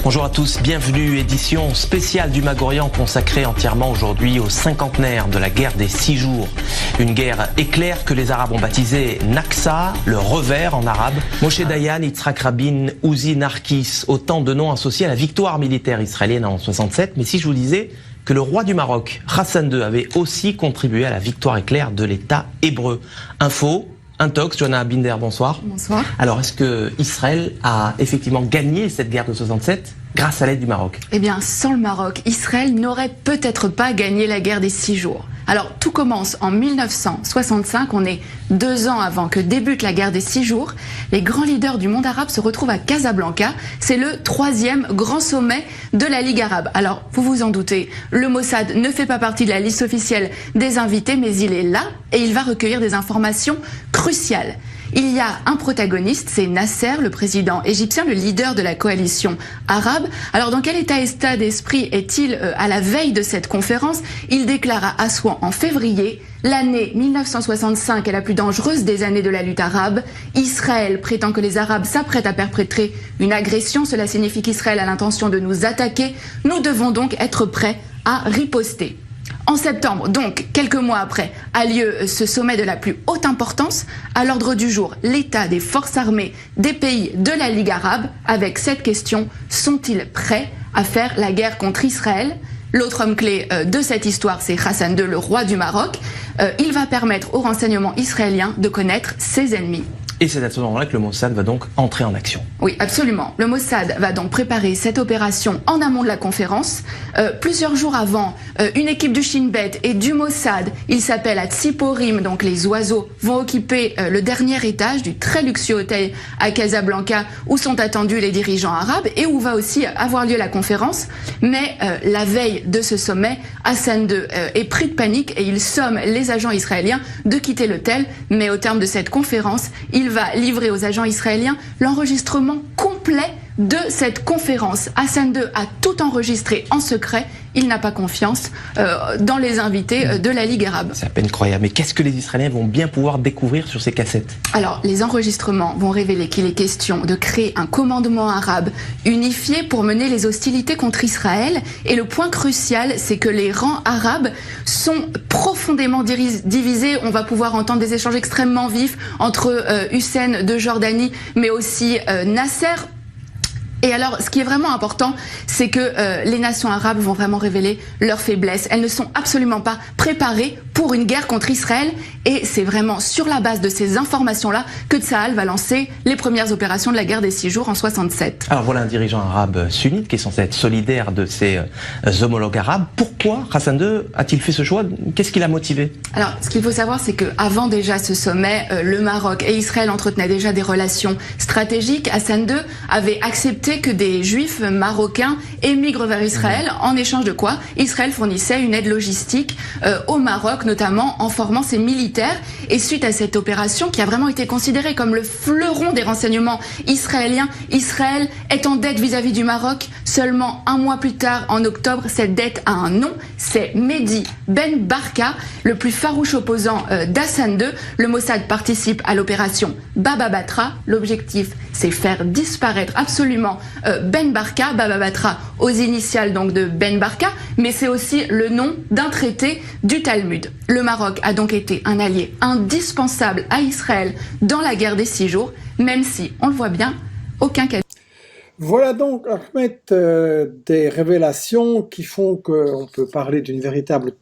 Bonjour à tous, bienvenue, édition spéciale du Magorian consacrée entièrement aujourd'hui au cinquantenaire de la guerre des 6 jours. Une guerre éclair que les Arabes ont baptisée Naksa, le revers en arabe. Moshe Dayan, Yitzhak Rabin, Uzi Narkis, autant de noms associés à la victoire militaire israélienne en 67. Mais si je vous disais que le roi du Maroc, Hassan II, avait aussi contribué à la victoire éclair de l'État hébreu. Info, Intox, Johanna Binder, bonsoir. Bonsoir. Alors, est-ce que Israël a effectivement gagné cette guerre de 67 grâce à l'aide du Maroc? Eh bien, sans le Maroc, Israël n'aurait peut-être pas gagné la guerre des 6 jours. Alors, tout commence en 1965, on est 2 ans avant que débute la guerre des 6 jours. Les grands leaders du monde arabe se retrouvent à Casablanca. C'est le 3e grand sommet de la Ligue arabe. Alors, vous vous en doutez, le Mossad ne fait pas partie de la liste officielle des invités, mais il est là et il va recueillir des informations cruciales. Il y a un protagoniste, c'est Nasser, le président égyptien, le leader de la coalition arabe. Alors dans quel état d'esprit est-il à la veille de cette conférence? Il déclare à Assouan en février: l'année 1965 est la plus dangereuse des années de la lutte arabe. Israël prétend que les Arabes s'apprêtent à perpétrer une agression. Cela signifie qu'Israël a l'intention de nous attaquer. Nous devons donc être prêts à riposter. En septembre, donc quelques mois après, a lieu ce sommet de la plus haute importance. À l'ordre du jour, l'état des forces armées des pays de la Ligue arabe, avec cette question: sont-ils prêts à faire la guerre contre Israël? L'autre homme clé de cette histoire, c'est Hassan II, le roi du Maroc. Il va permettre aux renseignements israéliens de connaître ses ennemis. Et c'est à ce moment-là que le Mossad va donc entrer en action. Oui, absolument. Le Mossad va donc préparer cette opération en amont de la conférence. Plusieurs jours avant, une équipe du Shin Bet et du Mossad, il s'appelle à Tsiporim, donc les oiseaux, vont occuper le dernier étage du très luxueux hôtel à Casablanca où sont attendus les dirigeants arabes et où va aussi avoir lieu la conférence. Mais la veille de ce sommet, Hassan II est pris de panique et il somme les agents israéliens de quitter l'hôtel. Mais au terme de cette conférence, il va livrer aux agents israéliens l'enregistrement complet de cette conférence. Hassan II a tout enregistré en secret. Il n'a pas confiance dans les invités de la Ligue arabe. C'est à peine croyable. Mais qu'est-ce que les Israéliens vont bien pouvoir découvrir sur ces cassettes? Alors, les enregistrements vont révéler qu'il est question de créer un commandement arabe unifié pour mener les hostilités contre Israël. Et le point crucial, c'est que les rangs arabes sont profondément divisés. On va pouvoir entendre des échanges extrêmement vifs entre Hussein de Jordanie, mais aussi Nasser. Et alors, ce qui est vraiment important, c'est que les nations arabes vont vraiment révéler leurs faiblesses. Elles ne sont absolument pas préparées pour une guerre contre Israël. Et c'est vraiment sur la base de ces informations-là que Tsahal va lancer les premières opérations de la guerre des 6 jours en 67. Alors voilà un dirigeant arabe sunnite qui est censé être solidaire de ses homologues arabes. Pourquoi Hassan II a-t-il fait ce choix? Qu'est-ce qui l'a motivé? Alors, ce qu'il faut savoir, c'est qu'avant déjà ce sommet, le Maroc et Israël entretenaient déjà des relations stratégiques. Hassan II avait accepté que des juifs marocains émigrent vers Israël, en échange de quoi Israël fournissait une aide logistique au Maroc, notamment en formant ses militaires. Et suite à cette opération, qui a vraiment été considérée comme le fleuron des renseignements israéliens, Israël est en dette vis-à-vis du Maroc. Seulement un mois plus tard, en octobre, cette dette a un nom, c'est Mehdi Ben Barka, le plus farouche opposant d'Hassan II. Le Mossad participe à l'opération Baba Batra. L'objectif, c'est faire disparaître absolument Ben Barka, Baba Batra aux initiales donc de Ben Barka, mais c'est aussi le nom d'un traité du Talmud. Le Maroc a donc été un allié indispensable à Israël dans la guerre des 6 jours, même si, on le voit bien, aucun cas. Voilà donc, Ahmed, des révélations qui font qu'on peut parler d'une véritable